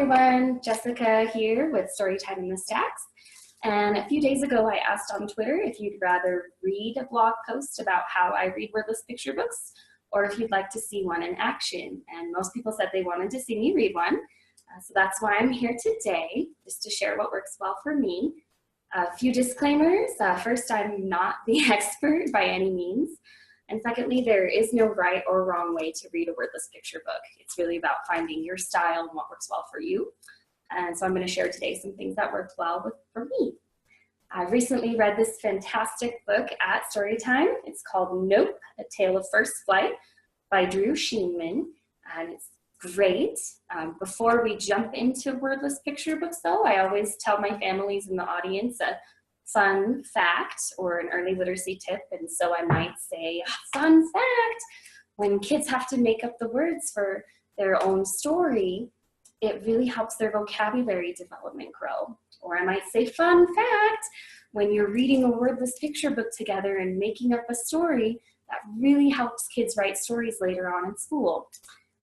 everyone, Jessica here with Storytime in the Stacks. And a few days ago I asked on Twitter if you'd rather read a blog post about how I read wordless picture books or if you'd like to see one in action. And most people said they wanted to see me read one. So that's why I'm here today, just to share what works well for me. A few disclaimers. First, I'm not the expert by any means. And secondly, there is no right or wrong way to read a wordless picture book. It's really about finding your style and what works well for you. And so I'm going to share today some things that worked well for me. I recently read this fantastic book at Storytime. It's called Nope, A Tale of First Flight by Drew Sheneman. And it's great. Before we jump into wordless picture books though, I always tell my families in the audience a fun fact or an early literacy tip. And so I might say, fun fact, when kids have to make up the words for their own story, it really helps their vocabulary development grow. Or I might say, fun fact, when you're reading a wordless picture book together and making up a story, that really helps kids write stories later on in school,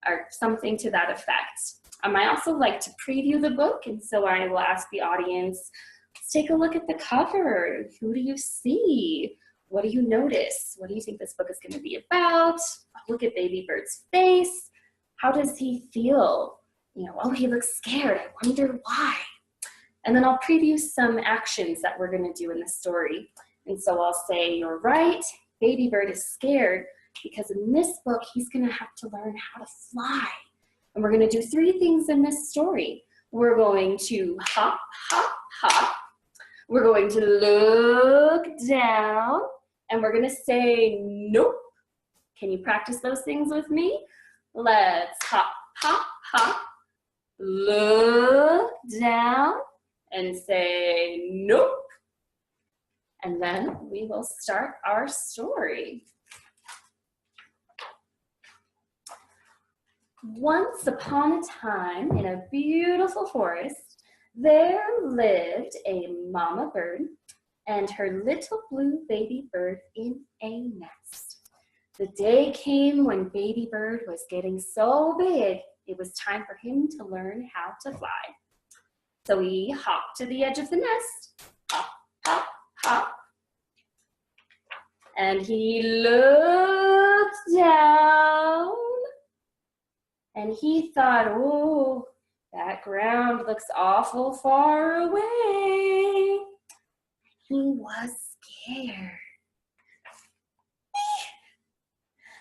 or something to that effect. I might also like to preview the book, and so I will ask the audience, let's take a look at the cover. Who do you see? What do you notice? What do you think this book is going to be about? Look at Baby Bird's face. How does he feel? You know, oh, he looks scared. I wonder why. And then I'll preview some actions that we're going to do in the story. And so I'll say, you're right, Baby Bird is scared because in this book, he's going to have to learn how to fly. And we're going to do 3 things in this story. We're going to hop, hop, hop. We're going to look down. And we're going to say, nope. Can you practice those things with me? Let's hop, hop, hop. Look down and say nope. And then we will start our story. Once upon a time in a beautiful forest, there lived a mama bird and her little blue baby bird in a nest. The day came when Baby Bird was getting so big, it was time for him to learn how to fly. So he hopped to the edge of the nest, hop, hop, hop. And he looked down, and he thought, oh, that ground looks awful far away. He was scared.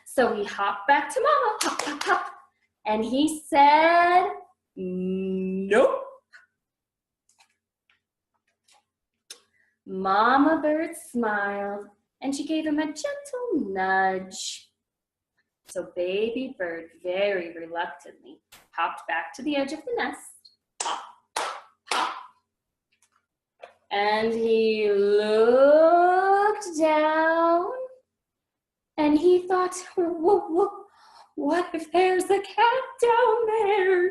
So he hopped back to Mama, hop, hop, hop. And he said, nope. Mama Bird smiled and she gave him a gentle nudge. So Baby Bird very reluctantly hopped back to the edge of the nest, hop, hop. And he looked down and he thought, whoa, whoa. What if there's a cat down there?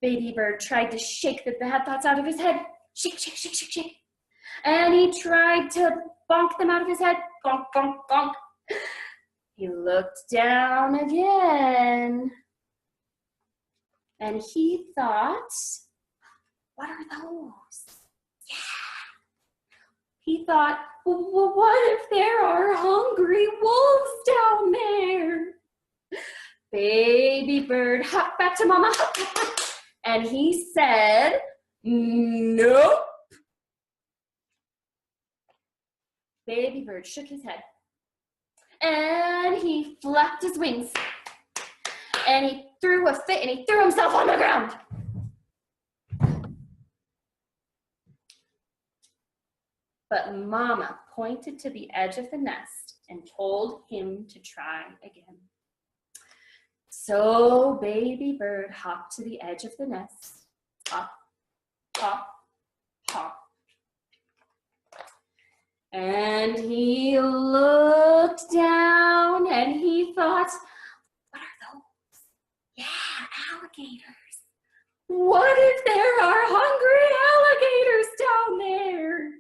Baby Bird tried to shake the bad thoughts out of his head. Shake, shake, shake, shake, shake. And he tried to bonk them out of his head. Bonk, bonk, bonk. He looked down again. And he thought, what are those? Yeah. He thought, well, what if there are hungry wolves down there? Baby Bird hopped back to Mama, hop, hop, hop, and he said, nope. Baby Bird shook his head, and he flapped his wings, and he threw a fit, and he threw himself on the ground. But Mama pointed to the edge of the nest and told him to try again. So Baby Bird hopped to the edge of the nest, hop, hop, hop. And he looked down and he thought, what are those? Yeah, alligators. What if there are hungry alligators down there?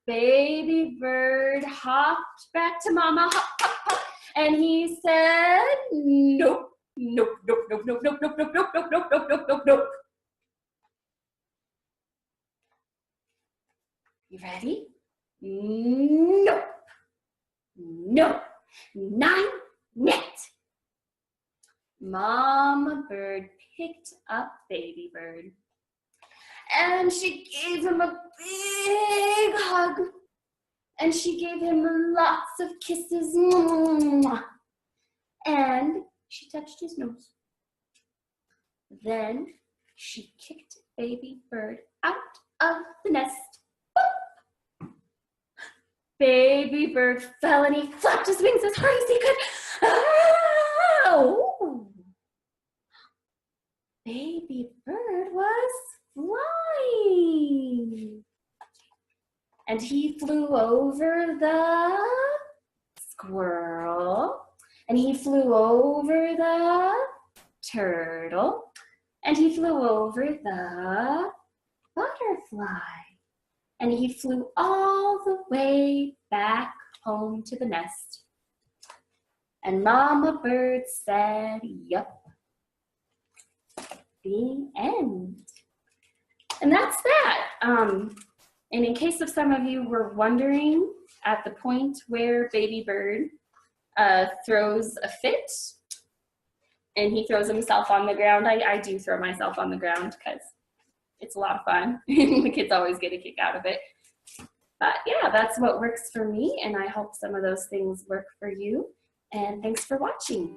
Baby Bird hopped back to Mama, hop, hop, hop, and he said, nope. Nope, nope, nope, nope, nope, nope, nope, nope, nope, nope, nope, nope, nope, nope. You ready? Nope. Nope. Nine, net. Mama bird picked up baby bird and she gave him a big hug and she gave him lots of kisses and she touched his nose. Then she kicked baby bird out of the nest. Baby bird fell and he flapped his wings as hard as he could. Oh! Baby bird was flying. And he flew over the squirrel. And he flew over the turtle. And he flew over the butterfly. And he flew all the way back home to the nest. And Mama Bird said, yup. The end. And that's that. And in case of some of you were wondering, at the point where baby bird throws a fit, and he throws himself on the ground, I do throw myself on the ground because it's a lot of fun. The kids always get a kick out of it. But yeah, that's what works for me, and I hope some of those things work for you. And thanks for watching.